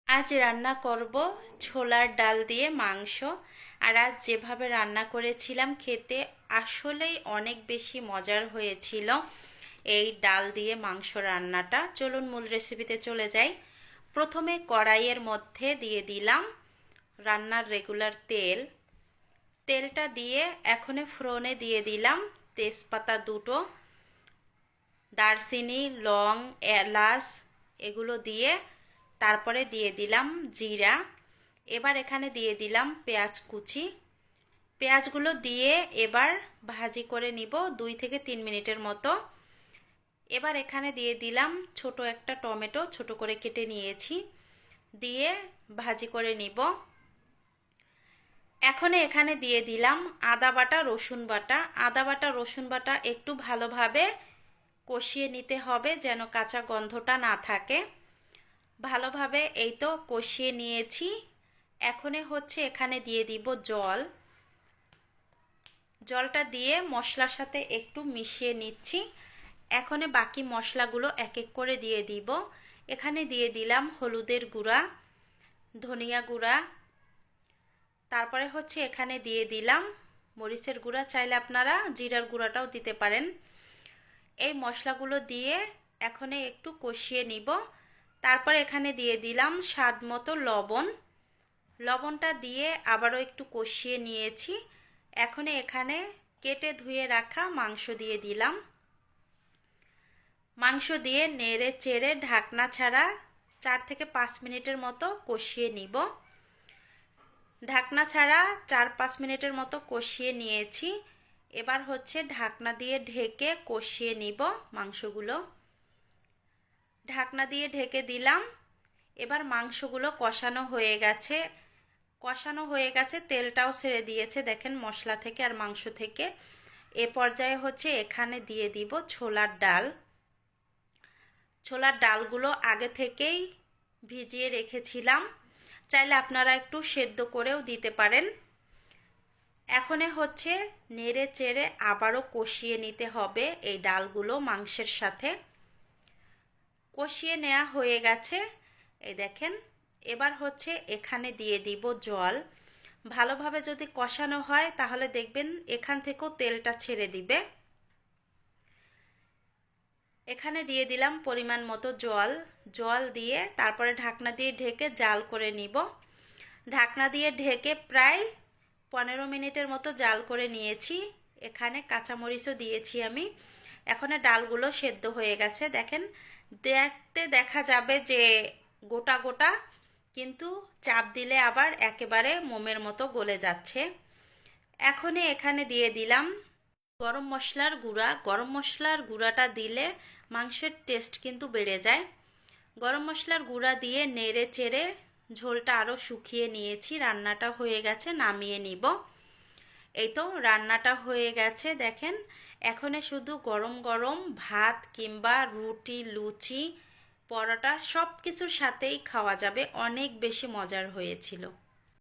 আজ রান্না করব ছোলার ডাল দিয়ে মাংস। আর আজ যেভাবে রান্না করেছিলাম খেতে আসলেই অনেক বেশি মজার হয়েছিল এই ডাল দিয়ে মাংস রান্নাটা। চলুন মূল রেসিপিতে চলে যাই। প্রথমে কড়াইয়ের মধ্যে দিয়ে দিলাম রান্নার রেগুলার তেল। তেলটা দিয়ে এখন ফোড়নে দিয়ে দিলাম তেজপাতা দুটো, দারচিনি, লং, এলাচ এগুলো দিয়ে তারপরে দিয়ে দিলাম জিরা। এবার এখানে দিয়ে দিলাম পেঁয়াজ কুচি। পেঁয়াজগুলো দিয়ে এবার ভাজি করে নিব 2 থেকে 3 মিনিটের মতো। এবার এখানে দিয়ে দিলাম ছোট একটা টমেটো, ছোট করে কেটে নিয়েছি, দিয়ে ভাজি করে নিব। এখন এখানে দিয়ে দিলাম আদা বাটা, রসুন বাটা। আদা বাটা, রসুন বাটা একটু ভালোভাবে কষিয়ে নিতে হবে যেন কাঁচা গন্ধটা না থাকে। ভালোভাবে এই তো কষিয়ে নিয়েছি। এখনে এখানে দিয়ে দিব জল। জলটা দিয়ে মশলার সাথে একটু মিশিয়ে নিচ্ছি। এখনে বাকি মশলাগুলো এক এক করে দিয়ে দিব। এখানে দিয়ে দিলাম হলুদের গুঁড়া, ধনিয়া গুঁড়া, তারপরে এখানে দিয়ে দিলাম মরিচের গুঁড়া, চাইলে আপনারা জিরার গুঁড়াটাও দিতে পারেন। এই মশলাগুলো দিয়ে এখন একটু কষিয়ে নিব। তারপর এখানে দিয়ে দিলাম স্বাদ মতো লবণ। লবণটা দিয়ে আবারও একটু কষিয়ে নিয়েছি। এখন এখানে কেটে ধুয়ে রাখা মাংস দিয়ে দিলাম। মাংস দিয়ে নেড়ে চেড়ে ঢাকনা ছাড়া 4 থেকে 5 মিনিটের মতো কষিয়ে নিব। ঢাকনা ছাড়া 4-5 মিনিটের মতো কষিয়ে নিয়েছি। এবার ঢাকনা দিয়ে ঢেকে কষিয়ে নিব মাংসগুলো। ঢাকনা দিয়ে ঢেকে দিলাম। এবার মাংসগুলো কষানো হয়ে গেছে। তেলটাও ছেড়ে দিয়েছে দেখেন মশলা থেকে আর মাংস থেকে। এ পর্যায়ে এখানে দিয়ে দিব ছোলার ডাল। ছোলার ডালগুলো আগে থেকেই ভিজিয়ে রেখেছিলাম, চাইলে আপনারা একটু সেদ্ধ করেও দিতে পারেন। এখন নেড়ে চেড়ে আবারও কষিয়ে নিতে হবে এই ডালগুলো মাংসের সাথে। কষিয়ে নেওয়া হয়ে গেছে। এই দেখেন এবার এখানে দিয়ে দিব জল। ভালোভাবে যদি কষানো হয় তাহলে দেখবেন এখান থেকেও তেলটা ছেড়ে দিবে। এখানে দিয়ে দিলাম পরিমাণ মতো জল। জল দিয়ে তারপরে ঢাকনা দিয়ে ঢেকে জাল করে নিব। ঢাকনা দিয়ে ঢেকে প্রায় 15 মিনিটের মতো জাল করে নিয়েছি। এখানে কাঁচামরিচও দিয়েছি আমি। এখন ডালগুলো সেদ্ধ হয়ে গেছে দেখেন। দেখতে দেখা যাবে যে গোটা গোটা, কিন্তু চাপ দিলে আবার একেবারে মোমের মতো গলে যাচ্ছে। এখানে দিয়ে দিলাম গরম মশলার গুঁড়া। গরম মশলার গুঁড়াটা দিলে মাংসের টেস্ট কিন্তু বেড়ে যায়। গরম মশলার গুঁড়া দিয়ে নেড়ে চেড়ে ঝোলটা আরও শুকিয়ে নিয়েছি। রান্নাটা হয়ে গেছে, নামিয়ে নিব। এই তো রান্নাটা হয়ে গেছে দেখেন। এখন শুধু গরম গরম ভাত কিংবা রুটি, লুচি, পরোটা সব কিছুর সাথেই খাওয়া যাবে। অনেক বেশি মজার হয়েছিল।